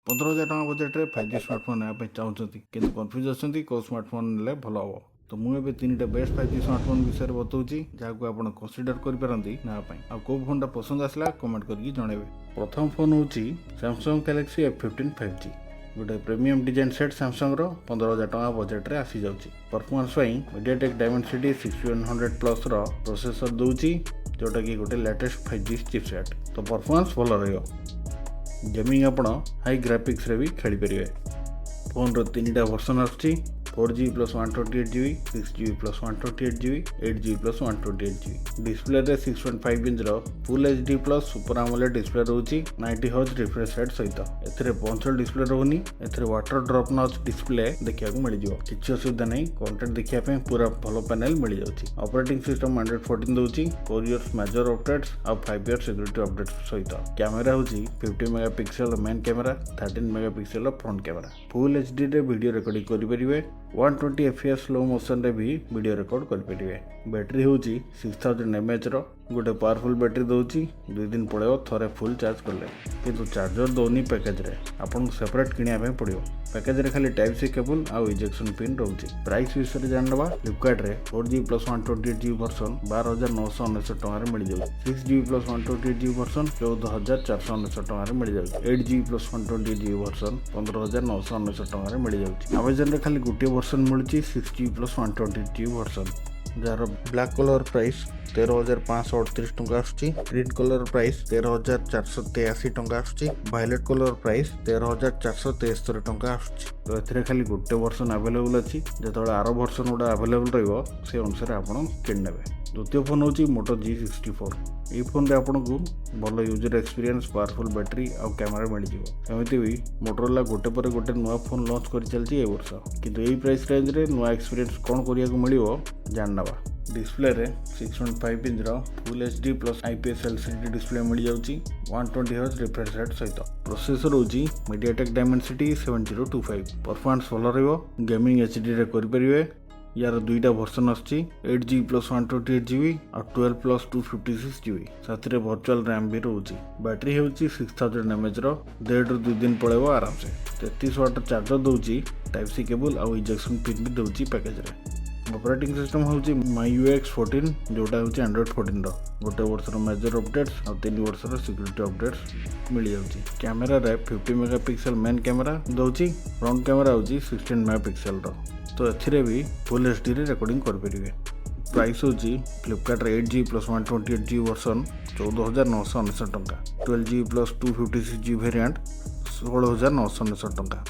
15,000 budget रे 5G smartphone आने चाहते कि कन्फ्यूज अच्छा कौ स्मार्टफोन ने भल हम। तो मुझे तीन बेस्ट 5G स्मार्टफोन विषय बताऊँगी जहाँ आप कनसीडर करपारती ना कौ फोन पसंद आसला कमेंट करके जनइबे। प्रथम फोन हूँ सैमसंग गैलेक्सी F15 5G गोटे premium design set Samsung 15,000 budget रे आसी जाउची। Performance MediaTek Dimensity 6100 plus processor दूची जोटा कि गोटे लेटेस्ट 5G चिपसेट। तो परफॉर्मेंस भल रही गेमिंग आपण हाई ग्राफिक्स रे भी खेली पारे। फोन रो तीन वर्सन आछि 4G plus 128GB 6GB plus 128GB 8GB plus 128GB। Display रे 6.5 inch full HD plus super AMOLED display रोची 90Hz रिफ्रेश रेट सहित। एथिरे पंचल डिस्प्ले रोनी एथिरे वाटर ड्रॉप नॉच डिस्प्ले देखिया को मिल जिवो। किछि असुविधा नै कंटेंट देखिया पे पूरा भलो पैनल मिल जाउची। ऑपरेटिंग सिस्टम Android 14 दोची 4 इयर्स मेजर अपडेट्स और 5 इयर्स सिक्योरिटी अपडेट्स सहित। कैमरा होची 50 megapixel main camera 13 megapixel front camera. Full HD रे वीडियो रिकॉर्डिंग करि परिबे 120 fps स्लो मोशन रे भी वीडियो रिकॉर्ड कर परिबे। बैटरी होची 6000 mAh गोटे पावरफुल बैटरी दोची 2 दिन पळेओ थरे फुल चार्ज करले। किंतु चार्जर दोनी पैकेज रे आपन सेपरेट किनिया पे पड़ियो। पैकेज रे खाली टाइप सी केबल आ इजेक्शन पिन रहउची। प्राइस विषय जानबा फ्लिपकार्ट रे 4G प्लस 128GB वर्जन 12,999 टका रे मिल जाउ। 6GB प्लस 128GB वर्जन 14,499 टका रे मिल जाउ। 8GB प्लस 128GB वर्जन 15,999 टका रे मिल जाउ। अमेज़न रे खाली गुटे वर्जन मिलुची 6GB प्लस 128GB वर्जन जार ब्लैक कलर प्राइस 13,538 टंका आछी। ग्रीन कलर प्राइस 13,483 टंका आछी। वायलेट कलर प्राइस 13,473 टंका आछी। तो एथिरे खाली गोटे वर्जन अवेलेबल अछि। जेतबेले आरो वर्जन उडा अवेलेबल रहइबो से अनुसार आपण किन नेबे। द्वितीय फोन होची मोटो G64। ए फोन रे आपण को भलो यूजर एक्सपीरियंस पावरफुल बैटरी और कैमरा मिल जिवो। सेमिति भी मोटोरोला गोटे पर गोटे नुआ फोन लॉन्च कर चलची ए वर्ष। किंतु एई प्राइस रेंज रे नुआ एक्सपीरियंस कोन करिया को मिलिवो जाननबा। डिस्प्ले रे 6.5 inch full HD plus IPS LCD display मिल जाउची 120Hz रिफ्रेश रेट सहित। प्रोसेसर होची मीडियाटेक डायमेंसिटी 7025। परफॉर्मेंस भल रहइबो। गेमिंग HD रे करि परिबे। यार दुईटा वर्सन आछि 8GB प्लस 128GB और 12 प्लस 256GB साथ रे वर्चुअल रैम भी रहउची। बैटरी होची 6000 mAh 1.5 दिन पळेबो आराम से। 33 वाट चार्जर दोची टाइप सी केबल और इजेक्शन पिन भी दोची पैकेज रे। ऑपरेटिंग सिस्टम होची MyUX 14 जोटा होची Android 14 रो गोटे वर्षर मेजर अपडेट्स और 3 वर्षर सिक्योरिटी अपडेट्स मिल जाउची। कैमरा रे 50 मेगापिक्सल मेन कैमरा दोची। फ्रंट कैमरा होची 16 मेगापिक्सल रो। तो एथिरे भी फुल HD रे रिकॉर्डिंग कर परिबे। प्राइस होची फ्लिपकार्ट रे 8GB प्लस 128GB वर्जन 14,999 टंका। 12GB प्लस 256GB वेरिएंट 16,999 टंका।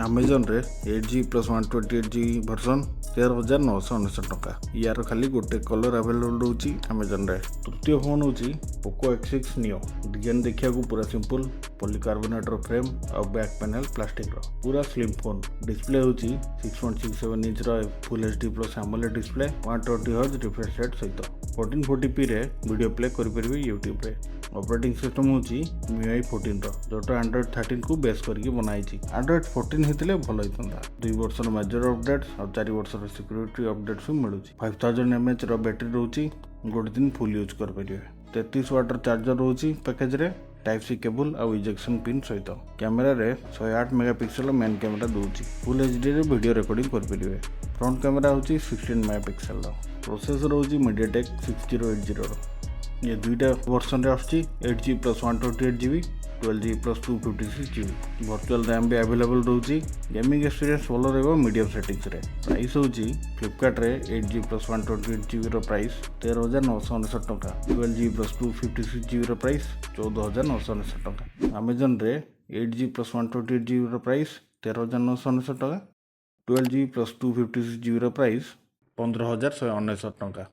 अमेज़न रे 8GB प्लस 128GB वर्जन 13,999 टंका। यार खाली गोटे कलर अवेलेबल रोची अमेज़न रे। तृतीय फोन होची पोको X6 नियो। डिजाइन देखिया को पूरा सिंपल पॉलीकार्बोनेट रो फ्रेम और बैक पैनल प्लास्टिक रो पूरा स्लिम फोन। डिस्प्ले होची 6.67 इंच रो full HD plus AMOLED display 120Hz refresh rate सहित 1440p रे वीडियो प्ले करि परिबे YouTube रे। ऑपरेटिंग सिस्टम होची MIUI 14 रो जोटा Android 13 को बेस करके बनाइछि। Android 14 हेतिले भलो हितंदा। 2 वर्षर मेजर अपडेट्स और 4 वर्षर सिक्योरिटी अपडेट्स मिलुछि। 5000 mAh रो बैटरी रहउछि गोटे दिन फुल यूज कर परिबे। 33 वाटर चार्जर रहउछि पैकेज रे टाइप सी केबल और इजेक्शन पिन सहित। कैमरा रे 108 मेगापिक्सल मेन कैमरा दोछि। फुल HD रे वीडियो रिकॉर्डिंग कर परिबे। फ्रंट कैमरा होछि 16 मेगापिक्सल रो। प्रोसेसर होछि मीडियाटेक 6080 रो। ये दुईटा वर्सन रे आछि 8GB plus 128GB 12GB plus 256GB। Virtual RAM भी अवेलेबल रहउछि। गेमिंग एक्सपीरियंस भलो रहबो मीडियम सेटिंग्स रे। प्राइस होछि फ्लिपकार्ट रे 8GB प्लस 128GB रो प्राइस 13,999 टका। 12GB प्लस 256GB रो प्राइस 14,999 टका। अमेज़न रे 8GB प्लस 128GB रो प्राइस 13,999 टका। 12GB प्लस 256GB रो प्राइस 15,199 टका।